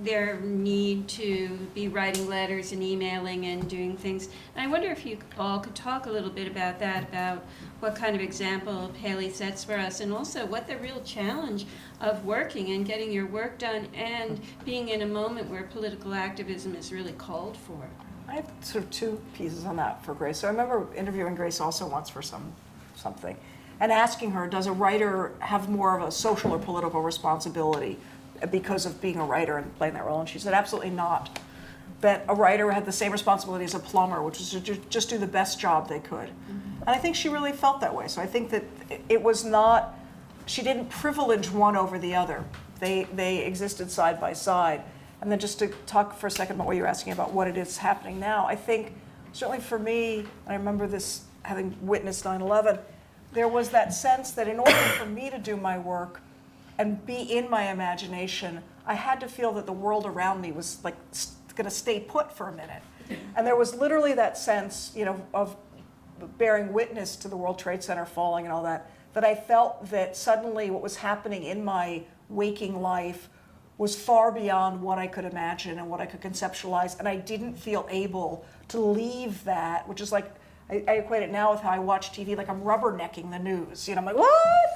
Their need to be writing letters and emailing and doing things. And I wonder if you all could talk a little bit about that, about what kind of example Paley sets for us, and also what the real challenge of working and getting your work done and being in a moment where political activism is really called for. I have sort of two pieces on that for Grace. So I remember interviewing Grace also once for something, and asking her, does a writer have more of a social or political responsibility because of being a writer and playing that role? And she said, absolutely not. That a writer had the same responsibility as a plumber, which was to just do the best job they could. And I think she really felt that way. So I think that it was not, she didn't privilege one over the other. They existed side by side. And then just to talk for a second about what you're asking about what it is happening now, I think certainly for me, I remember this having witnessed 9/11, there was that sense that in order for me to do my work and be in my imagination, I had to feel that the world around me was like going to stay put for a minute. And there was literally that sense, of bearing witness to the World Trade Center falling and all that I felt that suddenly what was happening in my waking life was far beyond what I could imagine and what I could conceptualize, and I didn't feel able to leave that, which is like, I equate it now with how I watch TV, like I'm rubbernecking the news. I'm like, what?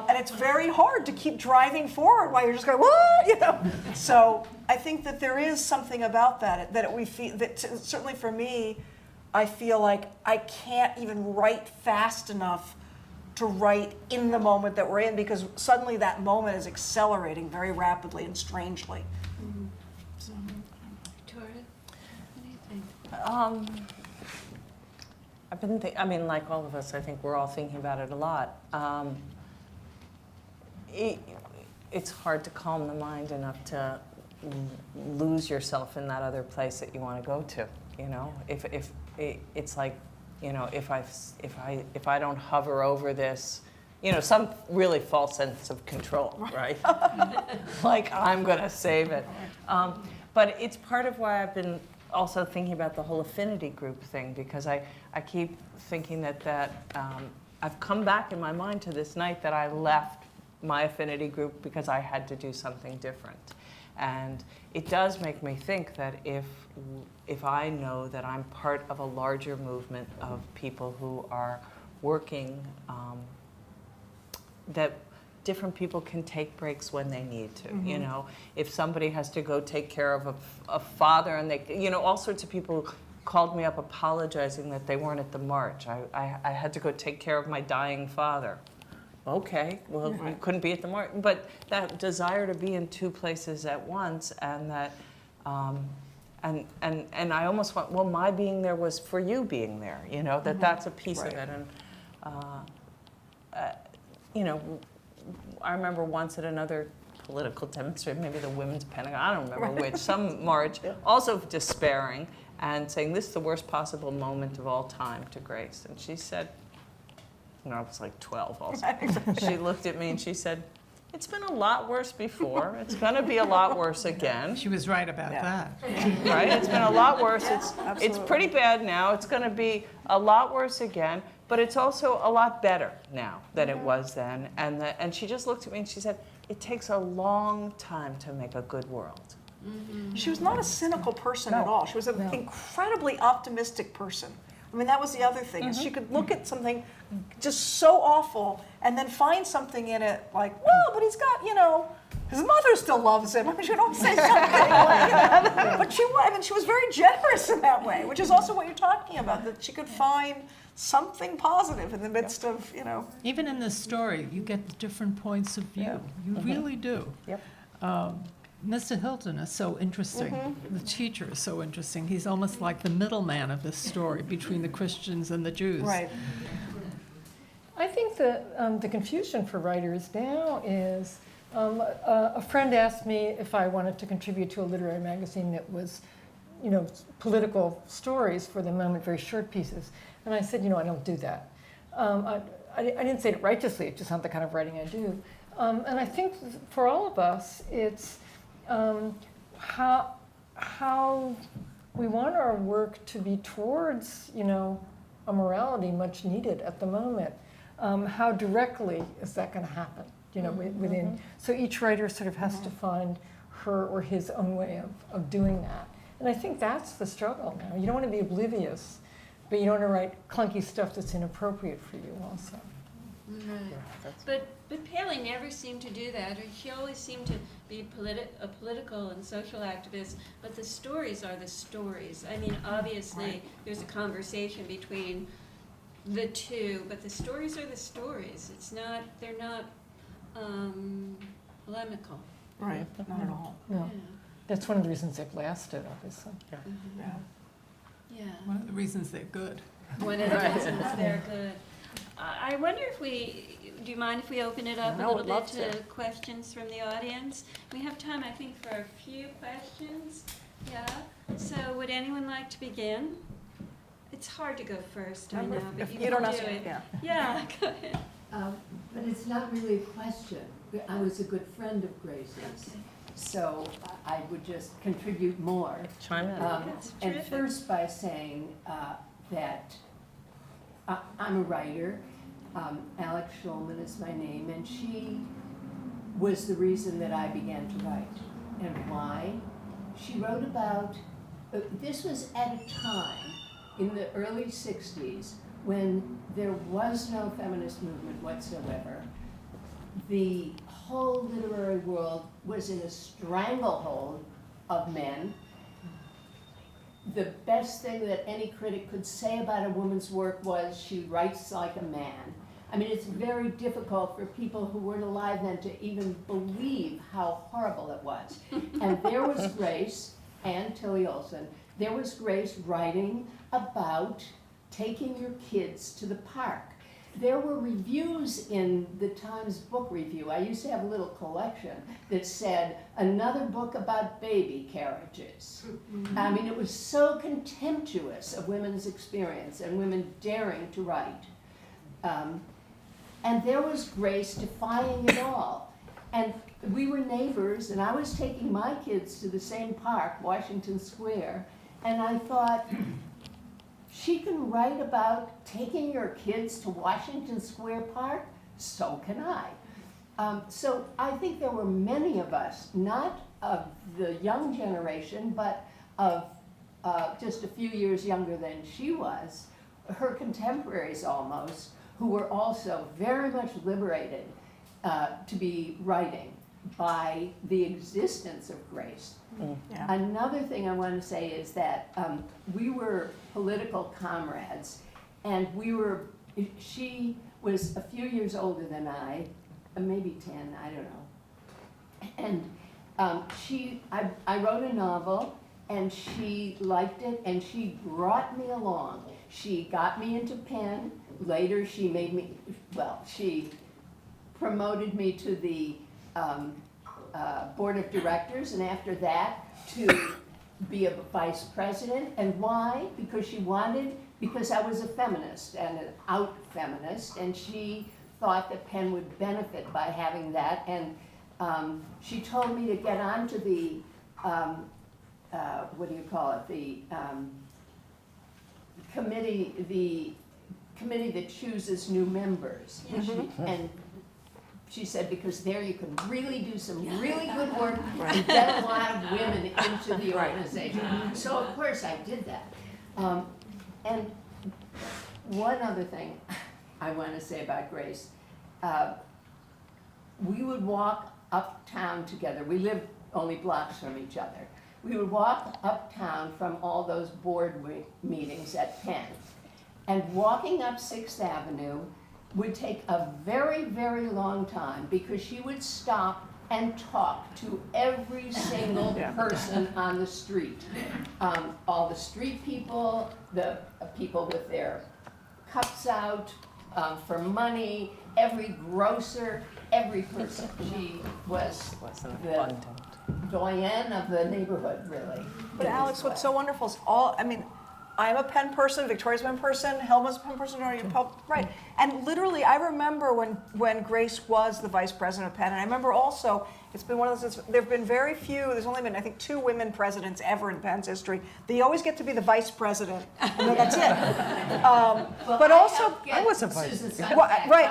And it's very hard to keep driving forward while you're just going, what? So I think that there is something about that we feel, that certainly for me, I feel like I can't even write fast enough to write in the moment that we're in, because suddenly that moment is accelerating very rapidly and strangely. So, Victoria, what do you think? I've been like all of us, I think we're all thinking about it a lot. It's hard to calm the mind enough to lose yourself in that other place that you want to go to. If it's like, if I don't hover over this, some really false sense of control, right? Like I'm gonna save it. But it's part of why I've been also thinking about the whole affinity group thing, because I keep thinking that I've come back in my mind to this night that I left my affinity group because I had to do something different. And it does make me think that if I know that I'm part of a larger movement of people who are working, that different people can take breaks when they need to. If somebody has to go take care of a father, and they, all sorts of people called me up apologizing that they weren't at the march. I had to go take care of my dying father. Okay, well, you couldn't be at the march, but that desire to be in two places at once, and that, and I almost went, well, my being there was for you being there. That's a piece of it, and I remember once at another political demonstration, maybe the Women's Pentagon, I don't remember which, some march, also despairing and saying, this is the worst possible moment of all time to Grace. And she said, I was like 12 also. She looked at me and she said, it's been a lot worse before. It's going to be a lot worse again. She was right about that. Right? It's been a lot worse. It's pretty bad now. It's going to be a lot worse again. But it's also a lot better now than it was then. And she just looked at me and she said, it takes a long time to make a good world. Mm-hmm. She was not a cynical person at all. She was an incredibly optimistic person. I mean, that was the other thing, is she could look at something just so awful and then find something in it like, well, but he's got, his mother still loves him. I mean, she would always say something like, but she was very generous in that way, which is also what you're talking about, that she could find something positive in the midst of, Even in this story, you get the different points of view. You really do. Yep. Mr. Hilton is so interesting. The teacher is so interesting. He's almost like the middleman of this story between the Christians and the Jews. Right. I think the confusion for writers now is, a friend asked me if I wanted to contribute to a literary magazine that was, political stories for the moment, very short pieces. And I said, I don't do that. I didn't say it righteously, it's just not the kind of writing I do. And I think for all of us, it's how we want our work to be towards, a morality much needed at the moment. How directly is that going to happen, within? So each writer sort of has to find her or his own way of doing that. And I think that's the struggle now. You don't want to be oblivious, but you don't want to write clunky stuff that's inappropriate for you also. Right. But Paley never seemed to do that. She always seemed to be a political and social activist, but the stories are the stories. I mean, obviously, there's a conversation between the two, but the stories are the stories. They're not polemical. Right, not at all. No. Yeah. That's one of the reasons they've lasted, obviously. Yeah. One of the reasons they're good. One of the reasons they're good. I wonder do you mind if we open it up a little bit to questions from the audience? We have time, I think, for a few questions. Yeah. So would anyone like to begin? It's hard to go first, I know, but you can do it. Yeah, go ahead. But it's not really a question. I was a good friend of Grace's, so I would just contribute more. Chime in. That's And terrific. first by saying that I'm a writer. Alex Schulman is my name, and she was the reason that I began to write. And why? She wrote about, this was at a time in the early 60s when there was no feminist movement whatsoever. The whole literary world was in a stranglehold of men. The best thing that any critic could say about a woman's work was she writes like a man. I mean, it's very difficult for people who weren't alive then to even believe how horrible it was. And there was Grace, and Tilly Olsen, there was Grace writing about taking your kids to the park. There were reviews in the Times Book Review. I used to have a little collection that said, another book about baby carriages. I mean, it was so contemptuous of women's experience and women daring to write. And there was Grace defying it all. And we were neighbors, and I was taking my kids to the same park, Washington Square, and I thought, she can write about taking your kids to Washington Square Park, so can I. So I think there were many of us, not of the young generation, but of just a few years younger than she was, her contemporaries almost, who were also very much liberated to be writing by the existence of Grace. Yeah. Another thing I want to say is that we were political comrades, and she was a few years older than I, maybe 10, I don't know. And I wrote a novel, and she liked it, and she brought me along. She got me into Penn. Later, she made me, she promoted me to the board of directors, and after that to be a vice president. And why? Because I was a feminist and an out feminist, and she thought that Penn would benefit by having that. And she told me to get onto the, what do you call it, the committee that chooses new members. And she said, because there you can really do some really good work and get a lot of women into the organization. So of course I did that. And one other thing I want to say about Grace, we would walk uptown together. We lived only blocks from each other. We would walk uptown from all those board meetings at Penn. And walking up 6th Avenue would take a very, very long time, because she would stop and talk to every single person on the street. All the street people, the people with their cups out for money, every grocer, every person. She was the doyenne of the neighborhood, really. But Alex, what's so wonderful is I'm a Penn person, Victoria's a Penn person, Hilma's a Penn person, right. And literally, I remember when Grace was the vice president of Penn, and I remember also, it's been one of those, there have been very few, there's only been, I think, 2 women presidents ever in Penn's history. They always get to be the vice president, and then that's it. But also, I was a vice president. Right,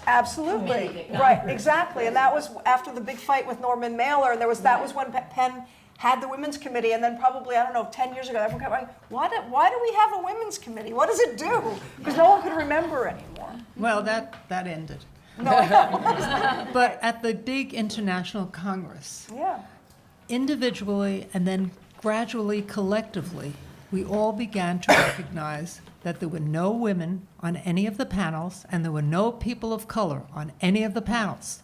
absolutely, right, exactly. And that was after the big fight with Norman Mailer, and that was when Penn had the women's committee, and then probably, I don't know, 10 years ago, everyone kept going, why do we have a women's committee? What does it do? Because no one could remember anymore. Well, that ended. No, But at the big international congress, yeah. individually and then gradually collectively, we all began to recognize that there were no women on any of the panels, and there were no people of color on any of the panels.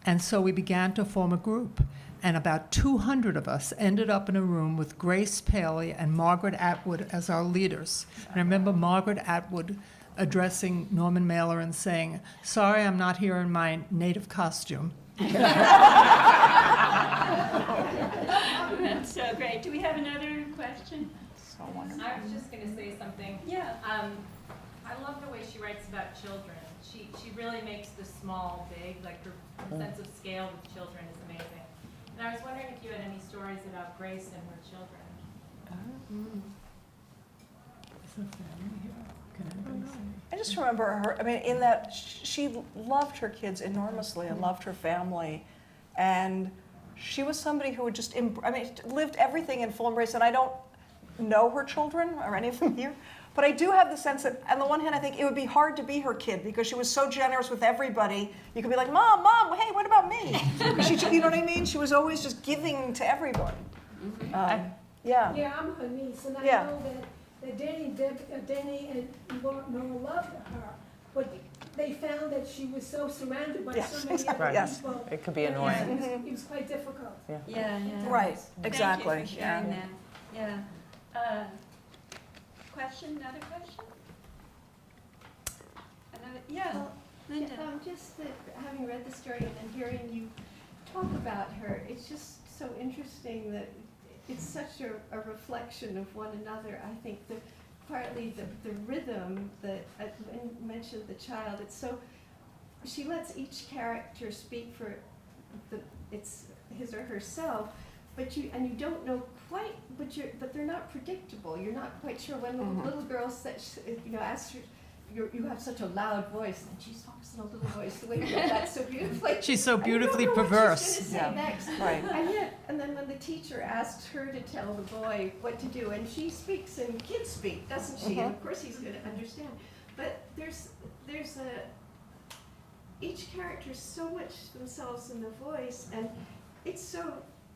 And so we began to form a group. And about 200 of us ended up in a room with Grace Paley and Margaret Atwood as our leaders. And I remember Margaret Atwood addressing Norman Mailer and saying, "Sorry, I'm not here in my native costume." That's so great. Do we have another question? So wonderful. I was just going to say something. Yeah. I love the way she writes about children. She really makes the small big, like her sense of scale with children is amazing. And I was wondering if you had any stories about Grace and her children. Is there family here? Can anybody say? just remember her, I mean, in that she loved her kids enormously and loved her family. And she was somebody who would just, lived everything in full embrace. And I don't know her children or any of them here, but I do have the sense that, on the one hand, I think it would be hard to be her kid because she was so generous with everybody. You could be like, Mom, hey, what about me? You know what I mean? She was always just giving to everyone. Yeah. Yeah, I'm her niece, and I Yeah. know that Danny and Nora loved her, but they found that she was so surrounded by Yes, so many exactly, other yes. people. It could be and annoying. It was quite difficult. Yeah. Right, exactly. Thank you for sharing that. Yeah. Question, another question? Yeah, Linda. Just having read the story and then hearing you talk about her, it's just so interesting that it's such a reflection of one another. I think that partly the rhythm that when you mentioned the child, it's so, she lets each character speak for it's his or herself, but you don't know quite, but they're not predictable. You're not quite sure when the little girl says, asks her, you have such a loud voice, and she talks in a little voice. The way you wrote that so beautifully. She's so beautifully I don't know perverse. what she's gonna say next. Right. And then when the teacher asks her to tell the boy what to do, and she speaks in kid speak, doesn't she? And of course he's going to understand. But there's each character so much themselves in the voice, and it's so.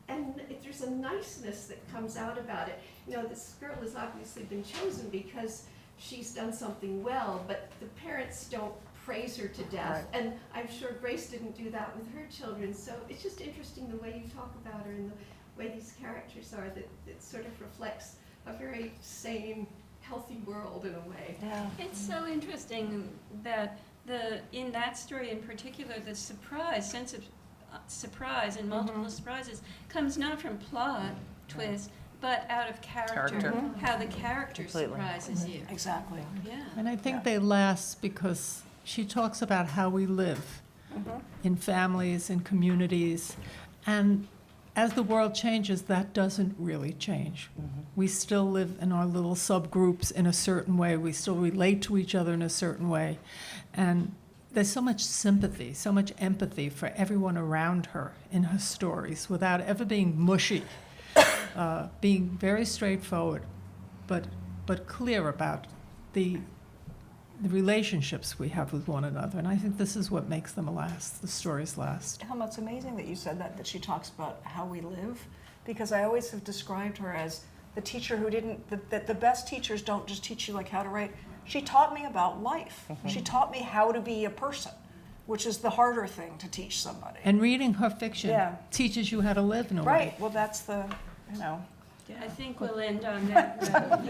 And there's a niceness that comes out about it. This girl has obviously been chosen because she's done something well, but the parents don't praise her to death. Right. And I'm sure Grace didn't do that with her children. So it's just interesting the way you talk about her and the way these characters are, that it sort of reflects a very sane, healthy world in a way. Yeah. It's so interesting that in that story in particular, the sense of surprise and multiple surprises comes not from plot twist, but out of character. How the character Completely. surprises you. Exactly. Yeah. And I think they last because she talks about how we live in families, in communities, and as the world changes, that doesn't really change. We still live in our little subgroups in a certain way. We still relate to each other in a certain way. And there's so much sympathy, so much empathy for everyone around her in her stories without ever being mushy, being very straightforward, but clear about the relationships we have with one another. And I think this is what makes them last, the stories last. Hilma, it's amazing that you said that she talks about how we live, because I always have described her as the teacher who that the best teachers don't just teach you like how to write. She taught me about life. She taught me how to be a person, which is the harder thing to teach somebody. And reading her fiction Yeah. teaches you how to live in a way. Right, well, that's the, I think we'll end on that note.